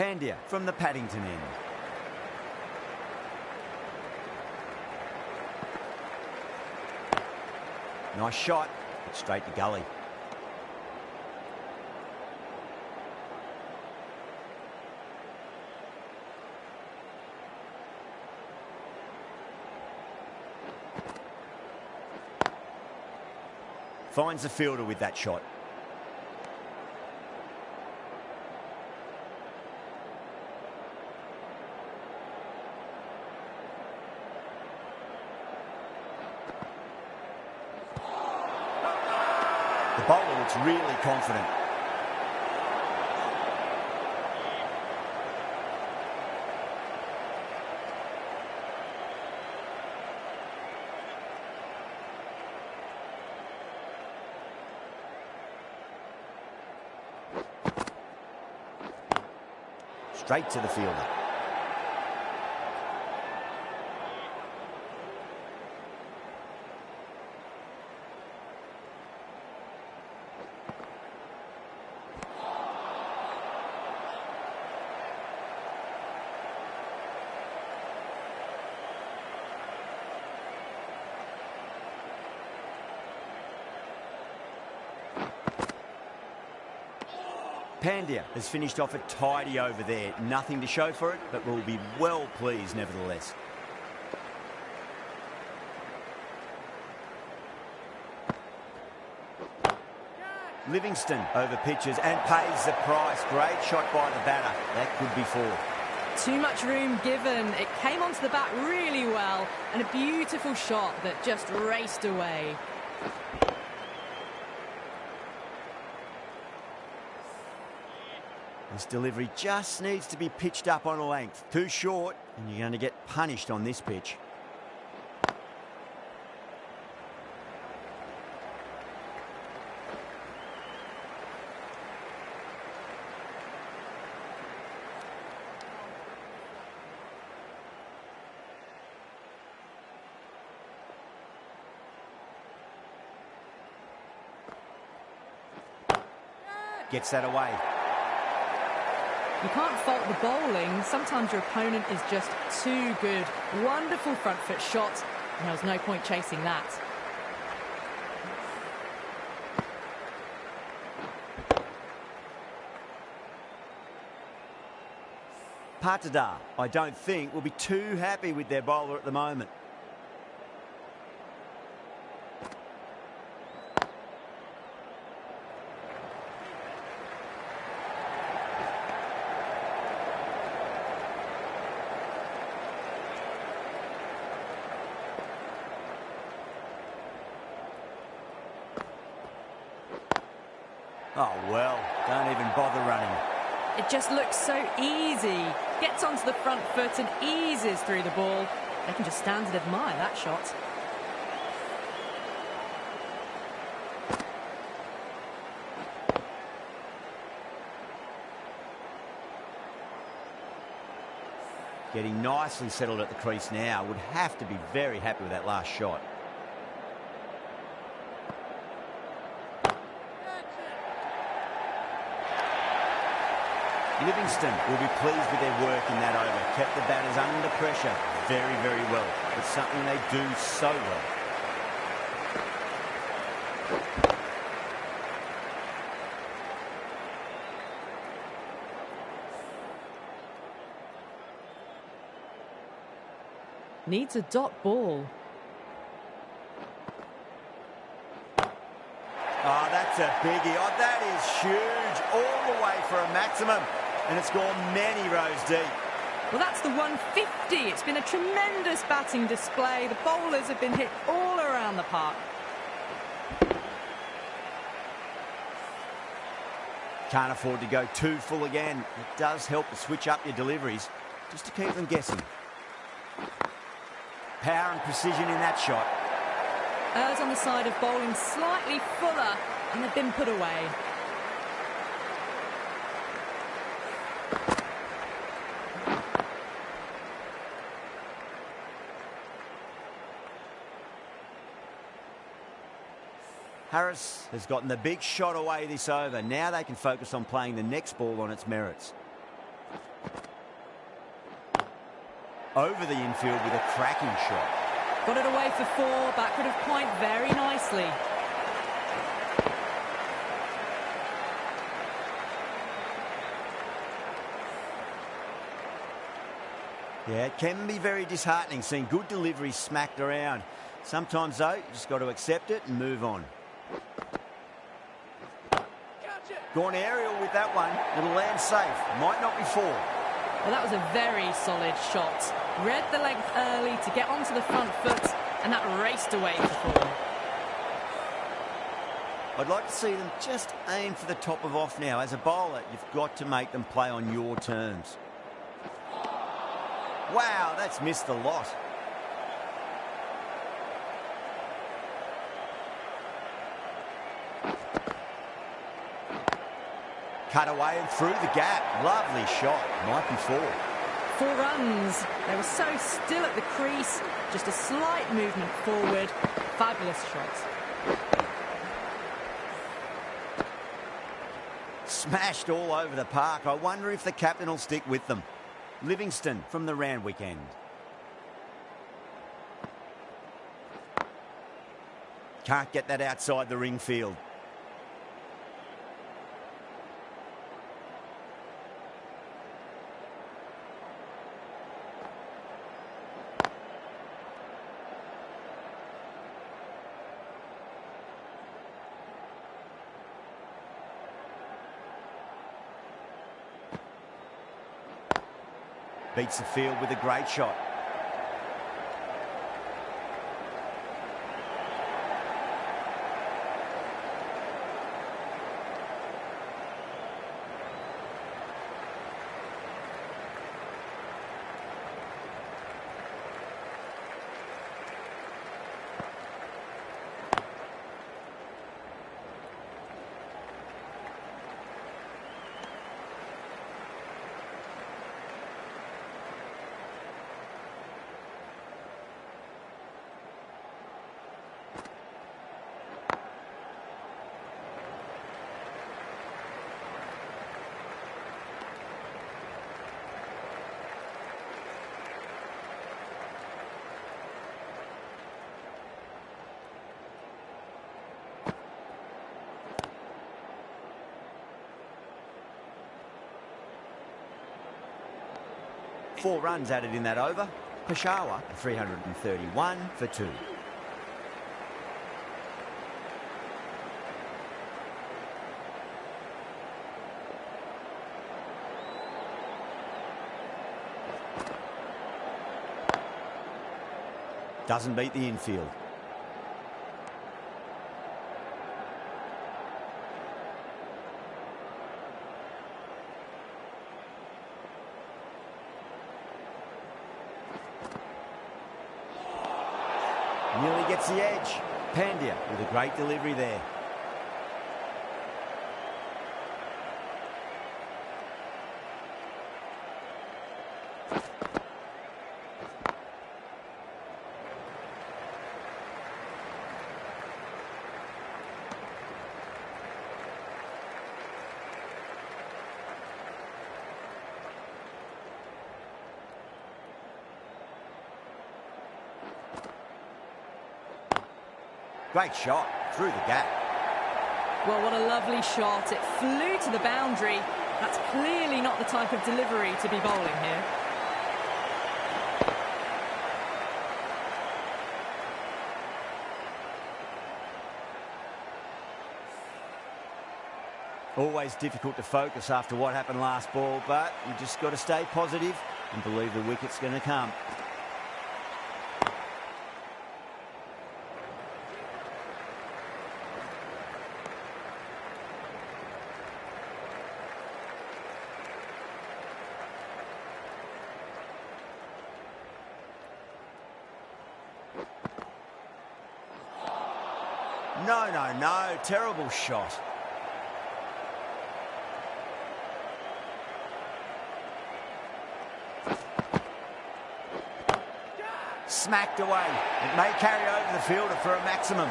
Pandia from the Paddington end. Nice shot, but straight to gully. Finds the fielder with that shot. The bowler looks really confident. Straight to the fielder. Pandia has finished off a tidy over there. Nothing to show for it, but will be well pleased nevertheless. Livingston over pitches and pays the price. Great shot by the batter. That could be four. Too much room given. It came onto the bat really well, and a beautiful shot that just raced away. This delivery just needs to be pitched up on a length. Too short, and you're going to get punished on this pitch. Gets that away. You can't fault the bowling. Sometimes your opponent is just too good. Wonderful front foot shot, and there was no point chasing that. Patada, I don't think, will be too happy with their bowler at the moment. Oh, well, don't even bother running. It just looks so easy. Gets onto the front foot and eases through the ball. They can just stand and admire that shot. Getting nicely settled at the crease now. Would have to be very happy with that last shot. Livingston will be pleased with their work in that over. Kept the batters under pressure very, very well. It's something they do so well. Needs a dot ball. Oh, that's a biggie. Oh, that is huge. All the way for a maximum. And it's gone many rows deep. Well, that's the 150. It's been a tremendous batting display. The bowlers have been hit all around the park. Can't afford to go too full again. It does help to switch up your deliveries, just to keep them guessing. Power and precision in that shot. Errs on the side of bowling slightly fuller, and they've been put away. Harris has gotten the big shot away this over. Now they can focus on playing the next ball on its merits. over the infield with a cracking shot. Got it away for 4, back could have point very nicely. Yeah, it can be very disheartening seeing good deliveries smacked around. Sometimes, though, you just got to accept it and move on. Gone aerial with that one. It'll land safe. Might not be 4. Well, that was a very solid shot. Read the length early to get onto the front foot, and that raced away for 4. I'd like to see them just aim for the top of off now. As a bowler, you've got to make them play on your terms. Wow, that's missed a lot. Cut away and through the gap. Lovely shot. Might be 4. 4 runs. They were so still at the crease. Just a slight movement forward. Fabulous shot. Smashed all over the park. I wonder if the captain will stick with them. Livingston from the Randwick end. Can't get that outside the ring field. Beats the field with a great shot. Four runs added in that over. Peshawar, 331 for 2. Doesn't beat the infield. Nearly gets the edge. Pandya with a great delivery there. Great shot through the gap. Well, what a lovely shot. It flew to the boundary. That's clearly not the type of delivery to be bowling here. Always difficult to focus after what happened last ball, but you just got to stay positive and believe the wicket's going to come. No, terrible shot. Smacked away. It may carry over the fielder for a maximum.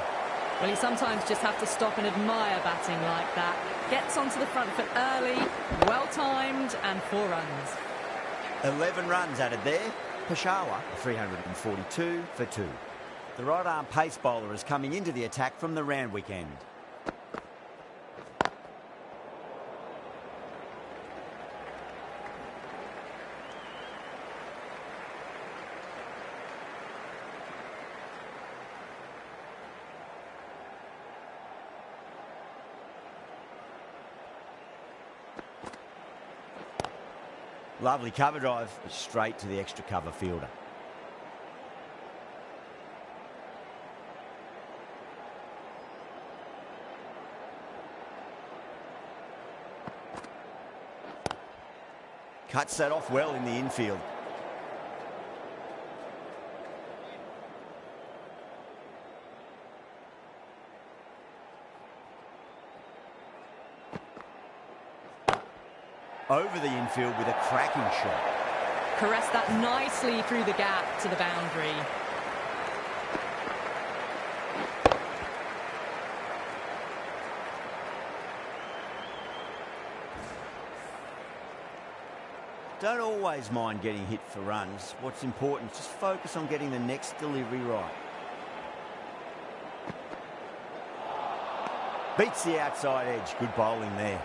Well, you sometimes just have to stop and admire batting like that. Gets onto the front foot early, well timed, and 4 runs. 11 runs added there. Peshawar 342 for 2. The right-arm pace bowler is coming into the attack from the Randwick end. Lovely cover drive, straight to the extra cover fielder. Cuts that off well in the infield. Over the infield with a cracking shot. Caressed that nicely through the gap to the boundary. Don't always mind getting hit for runs. What's important is just focus on getting the next delivery right. Beats the outside edge. Good bowling there.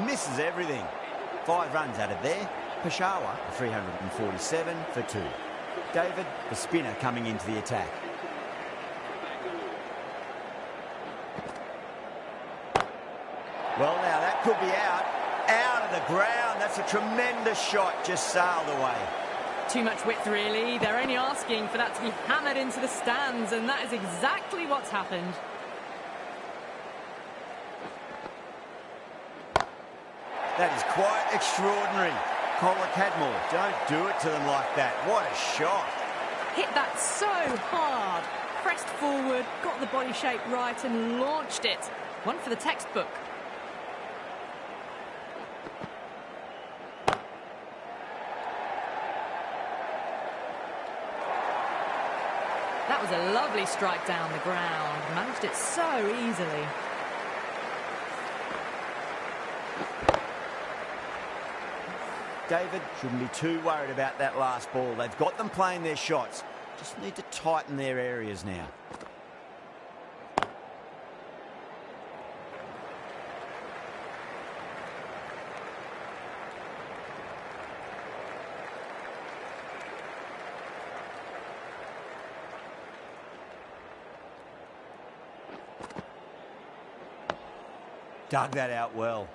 Misses everything. 5 runs added there. Peshawar 347 for 2. David, the spinner, coming into the attack. Well, now that could be out. Out of the ground. That's a tremendous shot. Just sailed away. Too much width, really. They're only asking for that to be hammered into the stands, and that is exactly what's happened. That is quite extraordinary. Collar Cadmore, don't do it to them like that. What a shot. Hit that so hard. Pressed forward, got the body shape right and launched it. One for the textbook. That was a lovely strike down the ground. Managed it so easily. David shouldn't be too worried about that last ball. They've got them playing their shots. Just need to tighten their areas now. Dug that out well.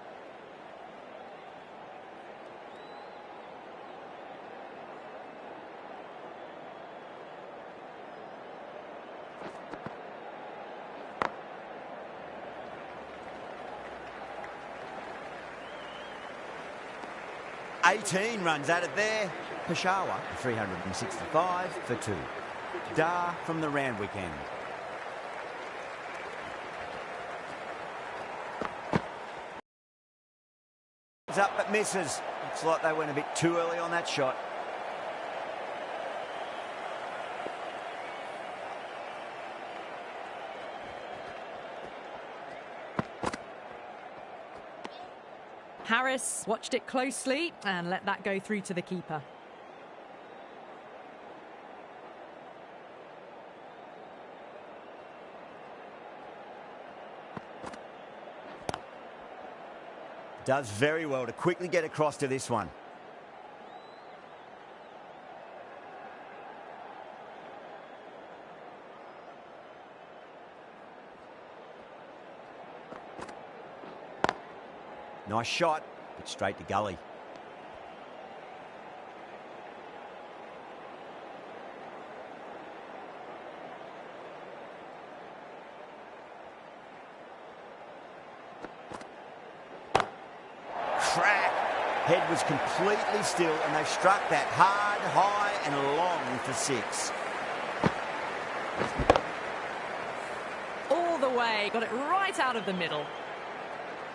$18 runs added there. Peshawar 365 for 2. Dar from the Randwick end. It's up but misses. Looks like they went a bit too early on that shot. Harris watched it closely and let that go through to the keeper. Does very well to quickly get across to this one. Nice shot, but straight to gully. Crack! Head was completely still and they struck that hard, high and long for 6. All the way, got it right out of the middle.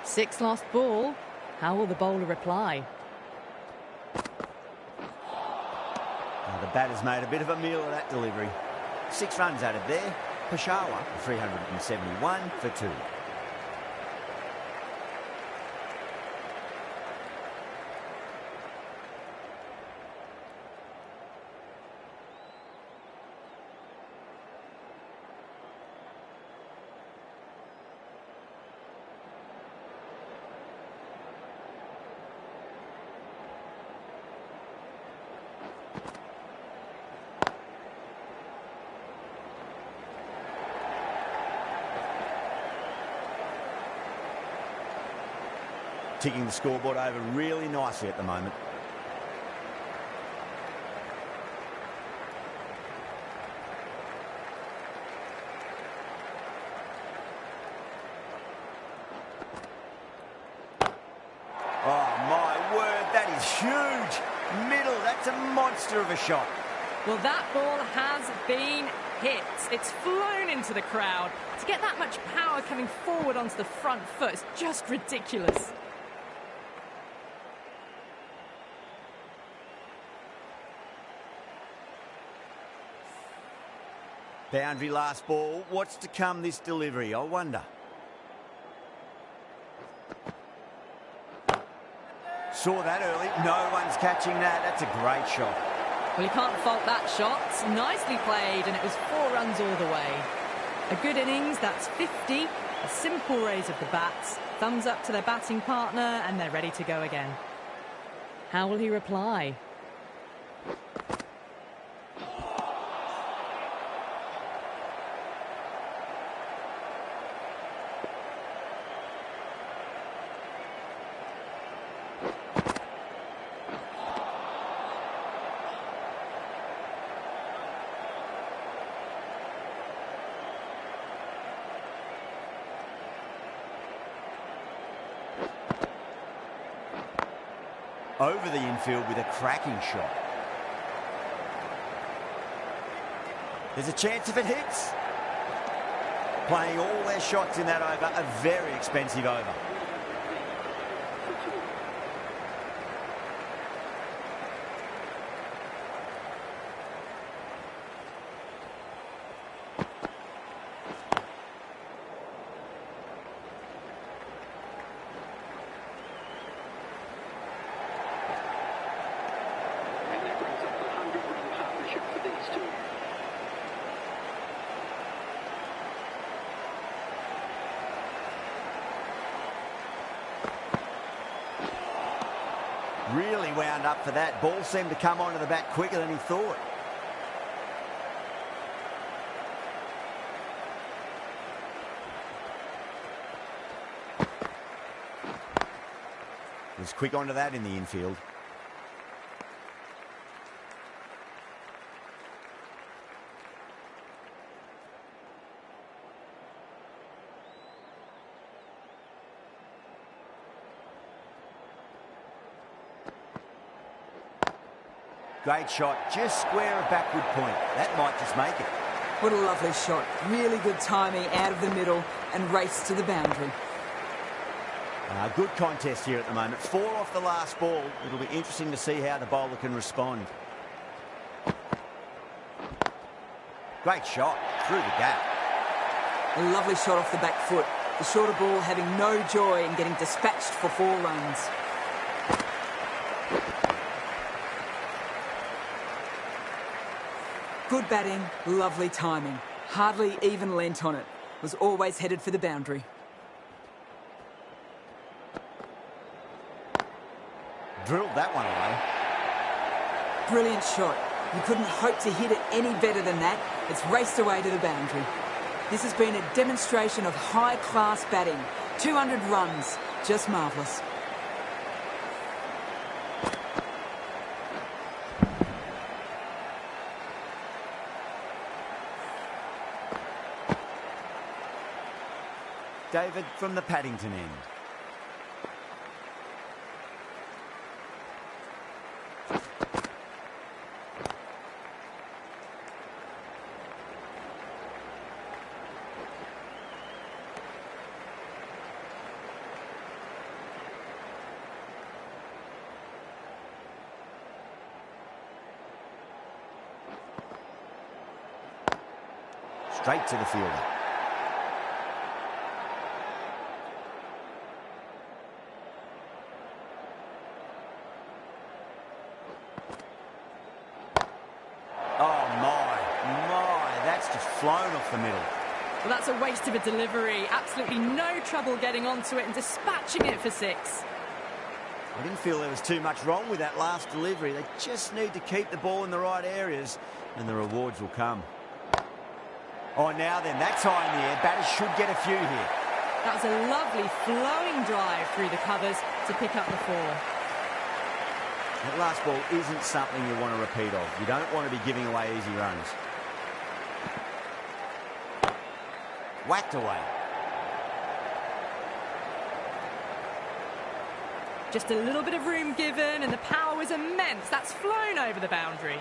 6 lost ball. How will the bowler reply? The batter's made a bit of a meal of that delivery. 6 runs added there. Peshawar 371 for 2. Ticking the scoreboard over really nicely at the moment. Oh my word, that is huge. Middle, that's a monster of a shot. Well, that ball has been hit. It's flown into the crowd. To get that much power coming forward onto the front foot is just ridiculous. Boundary last ball. What's to come this delivery, I wonder? Saw that early. No one's catching that. That's a great shot. Well, you can't fault that shot. Nicely played, and it was 4 runs all the way. A good innings, that's 50. A simple raise of the bats. Thumbs up to their batting partner, and they're ready to go again. How will he reply? Over the infield with a cracking shot. There's a chance if it hits. Playing all their shots in that over, a very expensive over. Really wound up for that. Ball seemed to come onto the bat quicker than he thought. Was quick onto that in the infield. Great shot, just square a backward point. That might just make it. What a lovely shot. Really good timing out of the middle and race to the boundary. Good contest here at the moment. 4 off the last ball. It'll be interesting to see how the bowler can respond. Great shot, through the gap. A lovely shot off the back foot. The shorter ball having no joy in getting dispatched for 4 runs. Good batting, lovely timing. Hardly even leant on it. Was always headed for the boundary. Drilled that one away. Brilliant shot. You couldn't hope to hit it any better than that. It's raced away to the boundary. This has been a demonstration of high-class batting. 200 runs. Just marvellous. David from the Paddington end. straight to the fielder. Oh my, that's just flown off the middle. Well, that's a waste of a delivery. Absolutely no trouble getting onto it and dispatching it for 6. I didn't feel there was too much wrong with that last delivery. They just need to keep the ball in the right areas and the rewards will come. Oh, now then, that's high in the air. Batters should get a few here. That was a lovely flowing drive through the covers to pick up the 4. That last ball isn't something you want to repeat of. You don't want to be giving away easy runs. Whacked away. Just a little bit of room given and the power was immense. That's flown over the boundary.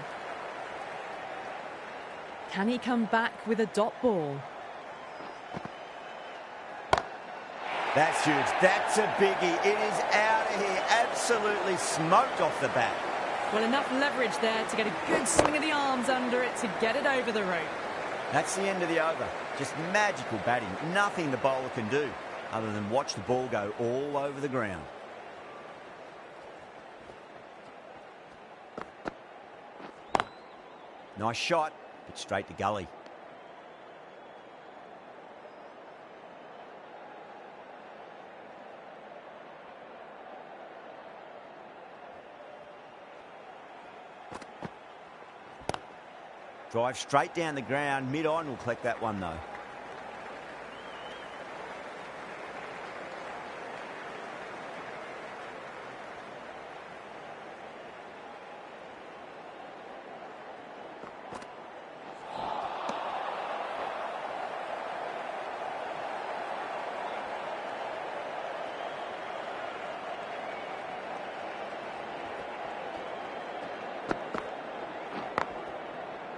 Can he come back with a dot ball? That's huge. That's a biggie. It is out of here. Absolutely smoked off the bat. Well, enough leverage there to get a good swing of the arms under it to get it over the rope. That's the end of the over. Just magical batting. Nothing the bowler can do other than watch the ball go all over the ground. Nice shot, but straight to gully. Drive straight down the ground. Mid-on will collect that one, though.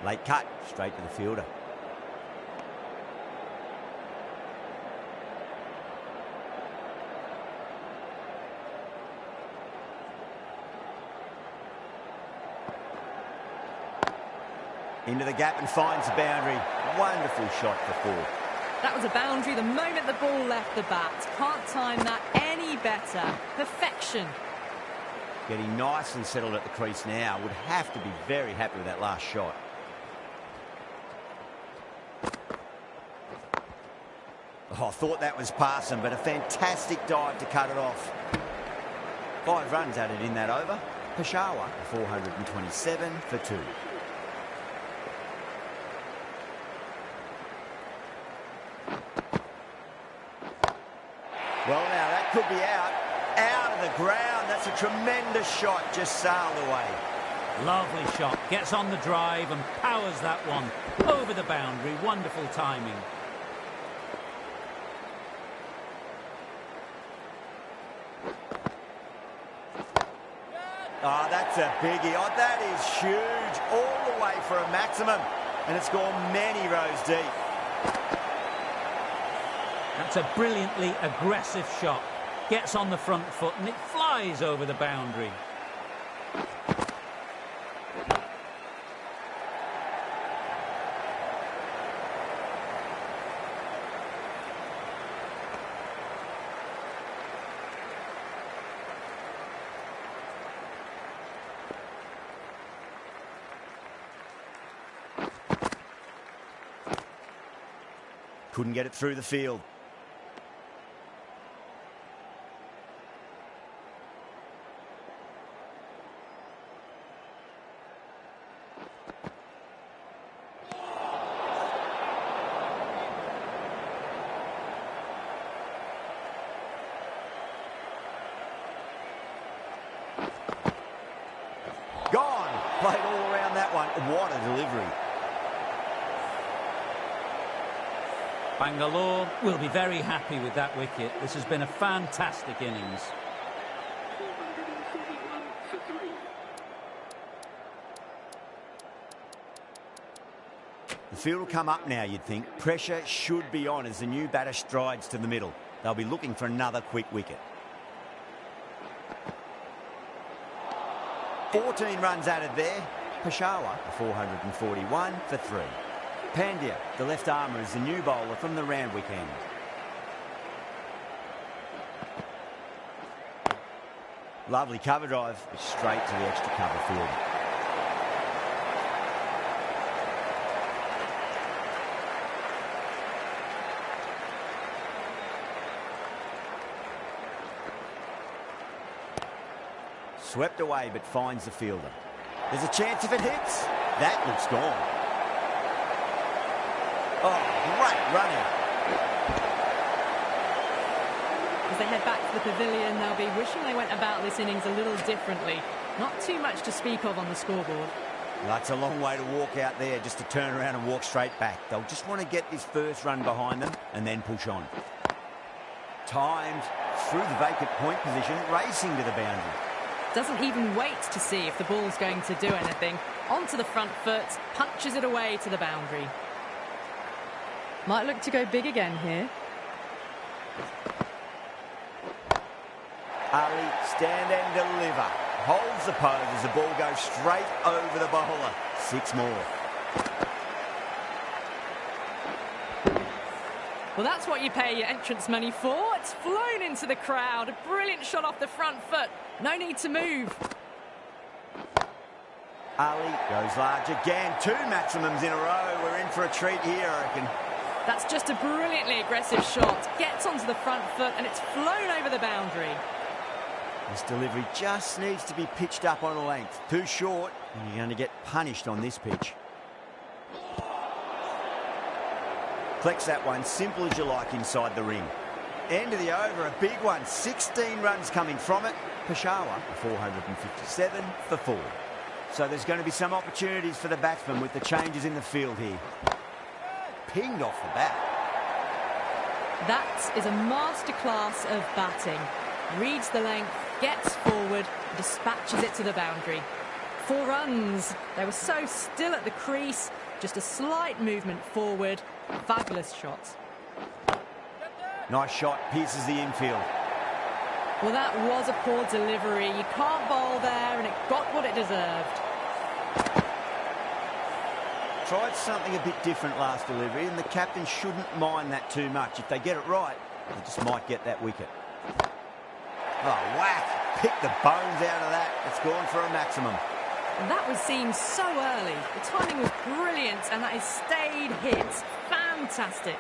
Late cut, straight to the fielder. Into the gap and finds the boundary. Wonderful shot for 4. That was a boundary the moment the ball left the bat. Can't time that any better. Perfection. Getting nicely settled at the crease now. Would have to be very happy with that last shot. Oh, I thought that was passing, but a fantastic dive to cut it off. 5 runs added in that over. Peshawar, 427 for 2. Well, now, that could be out. Out of the ground. That's a tremendous shot. Just sailed away. Lovely shot. Gets on the drive and powers that one over the boundary. Wonderful timing. Oh, that's a biggie. Oh, that is huge. All the way for a maximum. And it's gone many rows deep. That's a brilliantly aggressive shot. Gets on the front foot and it flies over the boundary. Couldn't get it through the field. Gone. Played all around that one. What a delivery. Bengaluru will be very happy with that wicket. This has been a fantastic innings. The field will come up now, you'd think. Pressure should be on as the new batter strides to the middle. They'll be looking for another quick wicket. 14 runs added there. Peshawar, 441 for 3. Pandya, the left armour, is the new bowler from the round weekend. Lovely cover drive, straight to the extra cover field. Swept away, but finds the fielder. There's a chance if it hits. That looks gone. Oh, great run out. As they head back to the pavilion, they'll be wishing they went about this innings a little differently. Not too much to speak of on the scoreboard. That's a long way to walk out there just to turn around and walk straight back. They'll just want to get this first run behind them and then push on. Timed through the vacant point position, racing to the boundary. Doesn't even wait to see if the ball's going to do anything. Onto the front foot, punches it away to the boundary. Might look to go big again here. Ali, stand and deliver. Holds the pose as the ball goes straight over the bowler. 6 more. Well, that's what you pay your entrance money for. It's flown into the crowd. A brilliant shot off the front foot. No need to move. Ali goes large again. 2 maximums in a row. We're in for a treat here, I reckon. That's just a brilliantly aggressive shot. Gets onto the front foot and it's flown over the boundary. This delivery just needs to be pitched up on a length. Too short, and you're going to get punished on this pitch. Collects that one, simple as you like, inside the ring. End of the over, a big one. 16 runs coming from it. Peshawar, 457 for 4. So there's going to be some opportunities for the batsman with the changes in the field here. Pinged off the bat. That is a masterclass of batting. Reads the length, gets forward, dispatches it to the boundary. 4 runs. They were so still at the crease. Just a slight movement forward. Fabulous shot. Nice shot, pierces the infield. Well, that was a poor delivery. You can't bowl there, and it got what it deserved. Tried something a bit different last delivery, and the captain shouldn't mind that too much. If they get it right, they just might get that wicket. Oh, whack! Pick the bones out of that. It's gone for a maximum. And that was seen so early. The timing was brilliant, and that is stayed hits. Fantastic.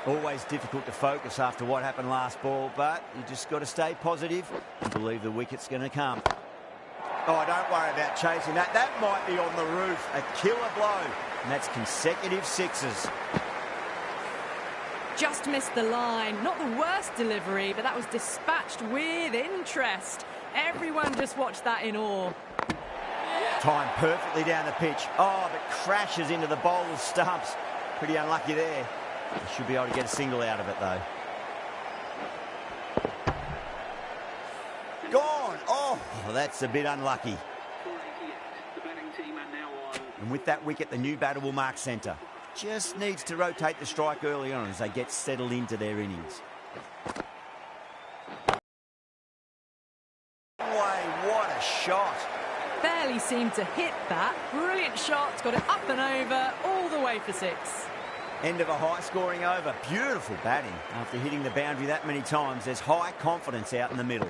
Always difficult to focus after what happened last ball, but you just got to stay positive and believe the wicket's going to come. Oh, don't worry about chasing that. That might be on the roof. A killer blow. And that's consecutive 6s. Just missed the line. Not the worst delivery, but that was dispatched with interest. Everyone just watched that in awe. Timed perfectly down the pitch. Oh, but crashes into the bowler's stumps. Pretty unlucky there. He should be able to get a single out of it, though. Gone! Oh, that's a bit unlucky. And with that wicket, the new batter will mark centre. Just needs to rotate the strike early on as they get settled into their innings. What a shot. Barely seemed to hit that. Brilliant shot. Got it up and over, all the way for 6. End of a high-scoring over. Beautiful batting. After hitting the boundary that many times, there's high confidence out in the middle.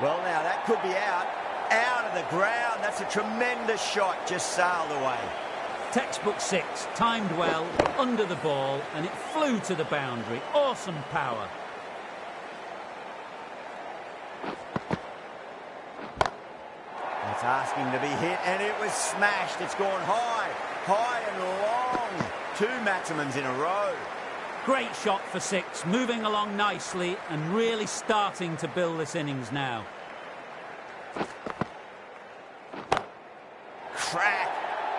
Well, now, that could be out. Out of the ground. That's a tremendous shot. Just sailed away. Textbook 6, timed well, under the ball, and it flew to the boundary. Awesome power. It's asking to be hit, and it was smashed. It's gone high, high and long. 2 maximums in a row. Great shot for 6, moving along nicely and really starting to build this innings now. Crack.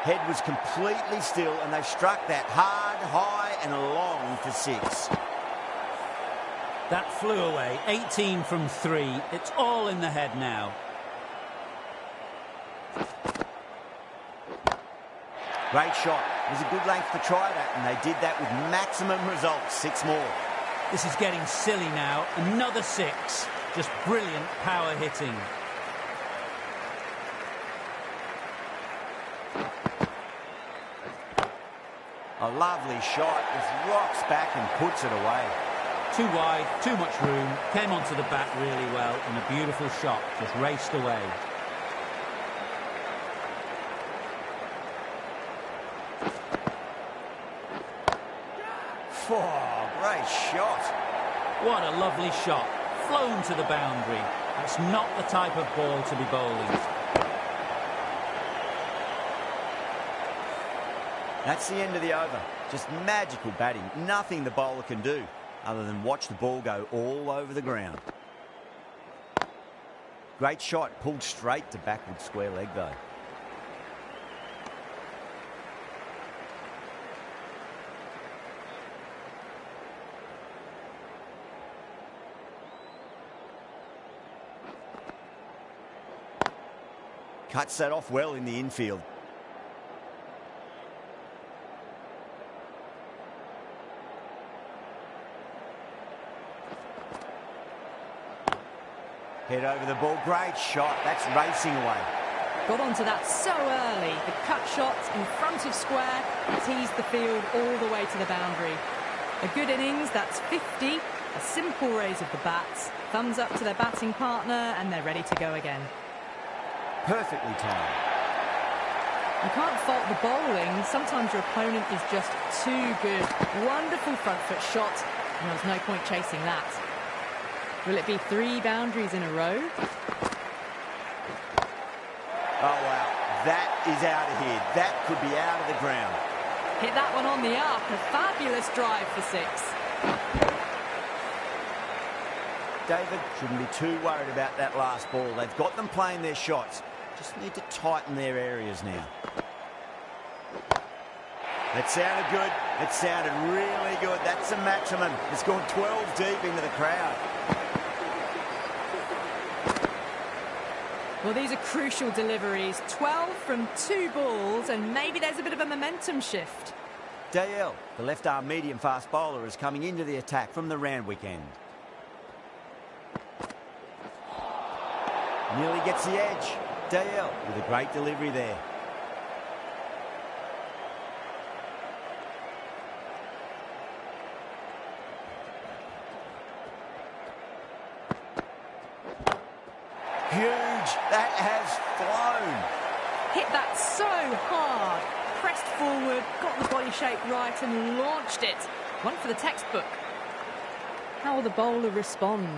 Head was completely still, and they struck that hard, high and long for 6. That flew away, 18 from 3. It's all in the head now. Great shot. It was a good length to try that, and they did that with maximum results. 6 more. This is getting silly now. Another 6. Just brilliant power hitting. A lovely shot, just rocks back and puts it away. Too wide, too much room, came onto the bat really well, and a beautiful shot, just raced away. Oh, great shot. What a lovely shot, flown to the boundary. That's not the type of ball to be bowling. That's the end of the over. Just magical batting. Nothing the bowler can do other than watch the ball go all over the ground. Great shot, pulled straight to backward square leg though. Cuts that off well in the infield. Head over the ball, great shot, that's racing away. Got onto that so early. The cut shot in front of square teased the field all the way to the boundary. A good innings, that's 50. A simple raise of the bats. Thumbs up to their batting partner and they're ready to go again. Perfectly timed. You can't fault the bowling. Sometimes your opponent is just too good. Wonderful front foot shot, and there was no point chasing that. Will it be 3 boundaries in a row? Oh, wow. That is out of here. That could be out of the ground. Hit that one on the arc. A fabulous drive for 6. David shouldn't be too worried about that last ball. They've got them playing their shots. Just need to tighten their areas now. That sounded good. It sounded really good. That's the maximum. It's gone 12 deep into the crowd. Well, these are crucial deliveries. 12 from 2 balls, and maybe there's a bit of a momentum shift. Dale, the left-arm medium-fast bowler, is coming into the attack from the Randwick end. Nearly gets the edge. Dale with a great delivery there. Huge. That has flown. Hit that so hard. Pressed forward, got the body shape right and launched it. One for the textbook. How will the bowler respond?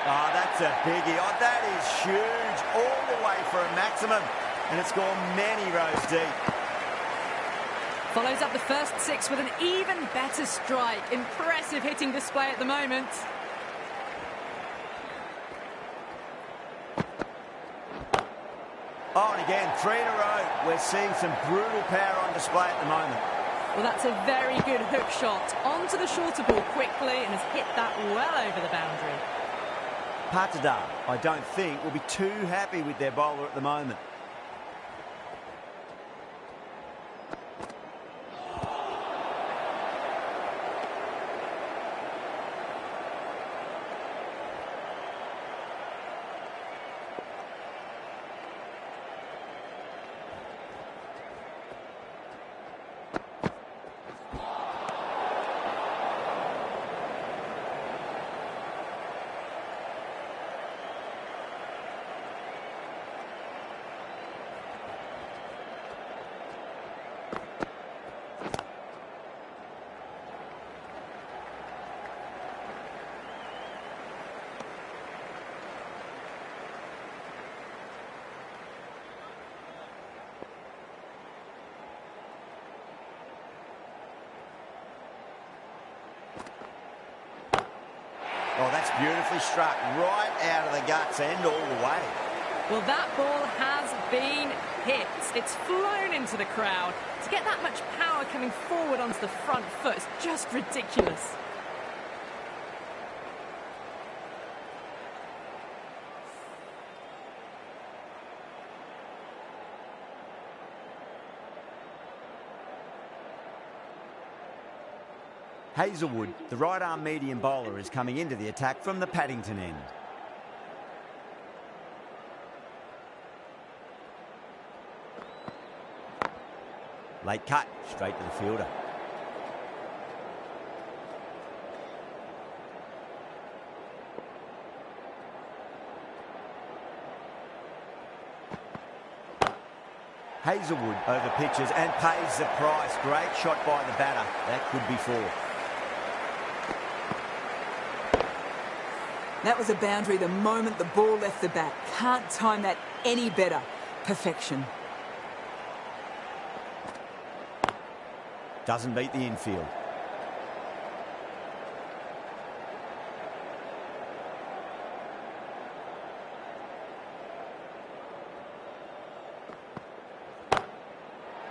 Oh, that's a biggie. Oh, that is huge. All the way for a maximum. And it's gone many rows deep. Follows up the first 6 with an even better strike. Impressive hitting display at the moment. Oh, and again, 3 in a row. We're seeing some brutal power on display at the moment. Well, that's a very good hook shot. Onto the shorter ball quickly and has hit that well over the boundary. Patada, I don't think, will be too happy with their bowler at the moment. Oh, that's beautifully struck right out of the guts and all the way. Well, that ball has been hit. It's flown into the crowd. To get that much power coming forward onto the front foot is just ridiculous. Hazelwood, the right-arm medium bowler, is coming into the attack from the Paddington end. Late cut, straight to the fielder. Hazelwood over pitches and pays the price. Great shot by the batter. That could be 4. That was a boundary the moment the ball left the bat. Can't time that any better. Perfection. Doesn't beat the infield.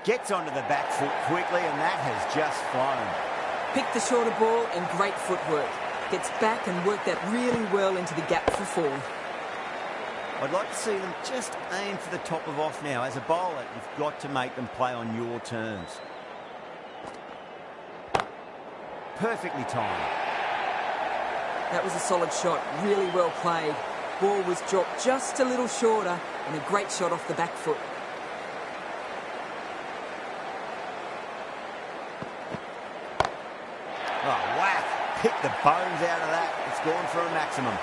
Gets onto the back foot quickly, and that has just flown. Picked the shorter ball and great footwork. Gets back and worked that really well into the gap for 4. I'd like to see them just aim for the top of off now. As a bowler, you've got to make them play on your terms. Perfectly timed. That was a solid shot, really well played. Ball was dropped just a little shorter and a great shot off the back foot. Oh, whack. Pick the bones out of that. It's gone for a maximum.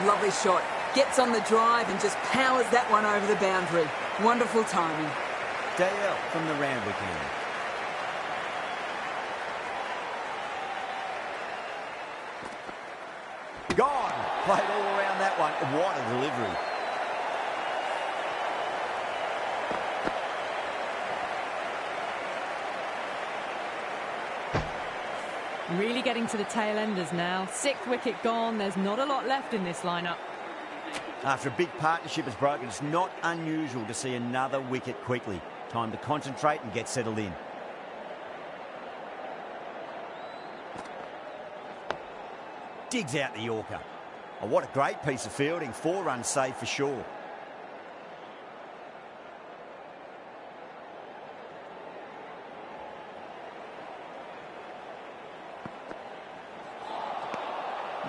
Lovely shot. Gets on the drive and just powers that one over the boundary. Wonderful timing. DL from the Randwick end. Gone. Played all around that one. What a delivery. Really getting to the tail enders now. 6th wicket gone. There's not a lot left in this lineup. After a big partnership has broken, it's not unusual to see another wicket quickly. Time to concentrate and get settled in. Digs out the Yorker. Oh, what a great piece of fielding. 4 runs saved for sure.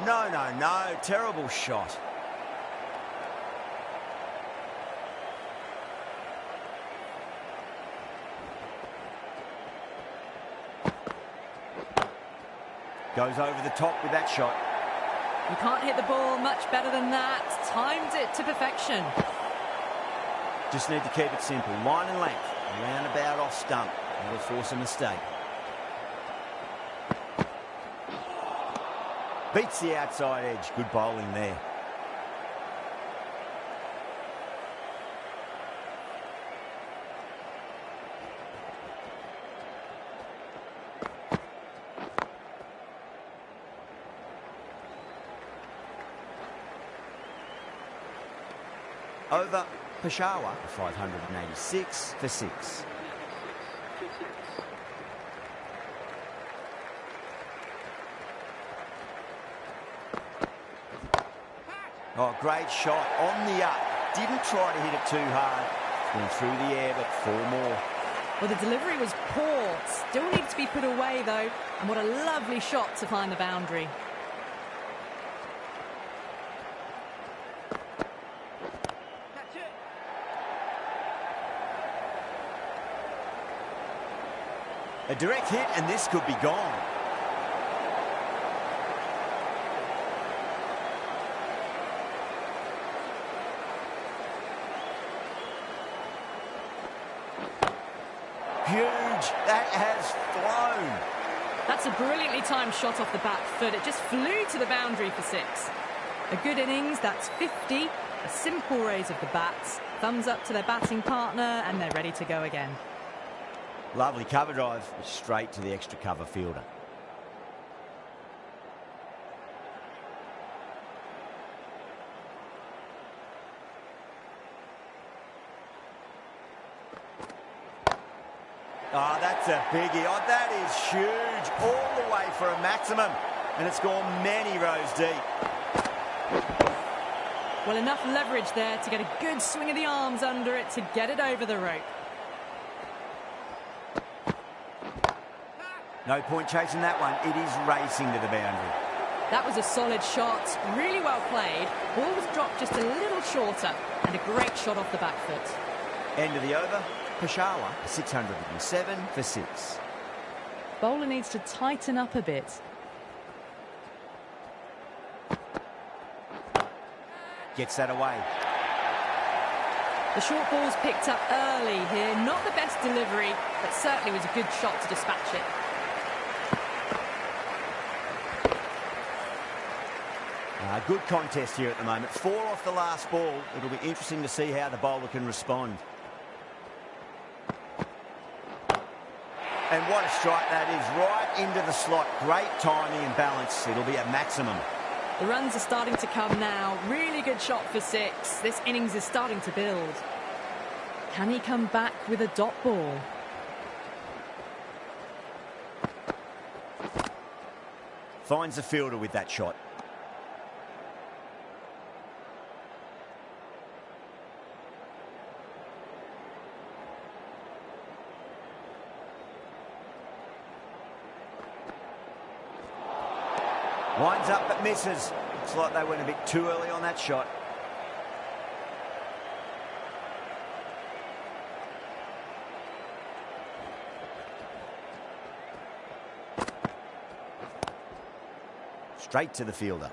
No, no, no. Terrible shot. Goes over the top with that shot. You can't hit the ball much better than that. Timed it to perfection. Just need to keep it simple. Line and length. Roundabout off stump. That'll force a mistake. Beats the outside edge. Good bowling there. Over Peshawar, 586 for 6. Oh, great shot on the up. Didn't try to hit it too hard. Went through the air, but 4 more. Well, the delivery was poor. Still needs to be put away, though. And what a lovely shot to find the boundary. A direct hit, and this could be gone. Huge. That has flown. That's a brilliantly timed shot off the back foot. It just flew to the boundary for 6. A good innings, that's 50. A simple raise of the bats. Thumbs up to their batting partner, and they're ready to go again. Lovely cover drive, straight to the extra cover fielder. Oh, that's a biggie. Oh, that is huge. All the way for a maximum. And it's gone many rows deep. Well, enough leverage there to get a good swing of the arms under it to get it over the rope. No point chasing that one. It is racing to the boundary. That was a solid shot. Really well played. Ball was dropped just a little shorter. And a great shot off the back foot. End of the over. Peshawar 607 for 6. Bowler needs to tighten up a bit. Gets that away. The short ball's picked up early here. Not the best delivery, but certainly was a good shot to dispatch it. Good contest here at the moment. 4 off the last ball. It'll be interesting to see how the bowler can respond. And what a strike that is. Right into the slot. Great timing and balance. It'll be a maximum. The runs are starting to come now. Really good shot for 6. This innings is starting to build. Can he come back with a dot ball? Finds the fielder with that shot. Winds up but misses. Looks like they went a bit too early on that shot. Straight to the fielder.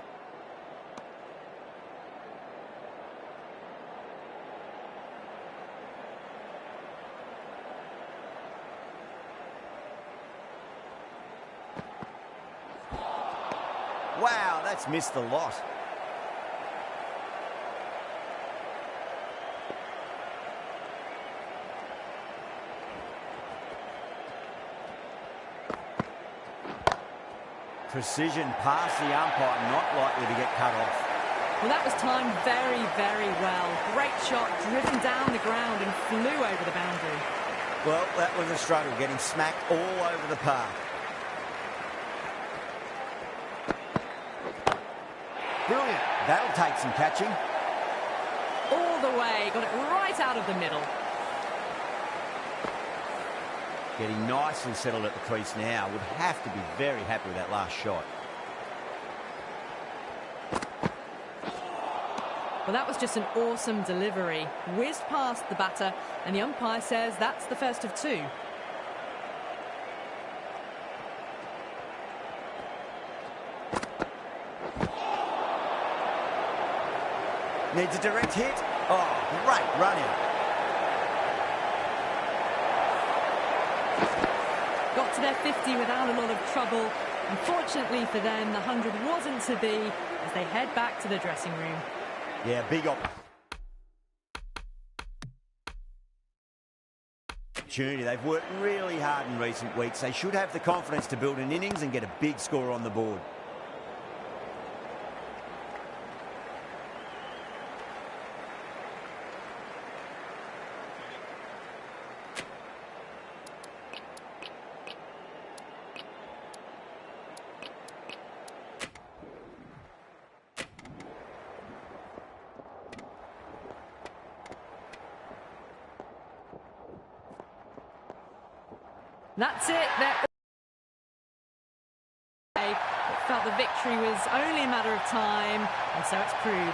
Wow, that's missed the lot. Precision past the umpire, not likely to get cut off. Well, that was timed very, very well. Great shot, driven down the ground and flew over the boundary. Well, that was a struggle, getting smacked all over the park. Brilliant. That'll take some catching. All the way, got it right out of the middle. Getting nicely settled at the crease now. Would have to be very happy with that last shot. Well, that was just an awesome delivery. Whizzed past the batter, and the umpire says that's the first of 2. Needs a direct hit. Oh, great run in. Got to their 50 without a lot of trouble. Unfortunately for them, the 100 wasn't to be as they head back to the dressing room. Yeah, big opportunity. They've worked really hard in recent weeks. They should have the confidence to build an innings and get a big score on the board. That's it. It felt the victory was only a matter of time, and so it's proved.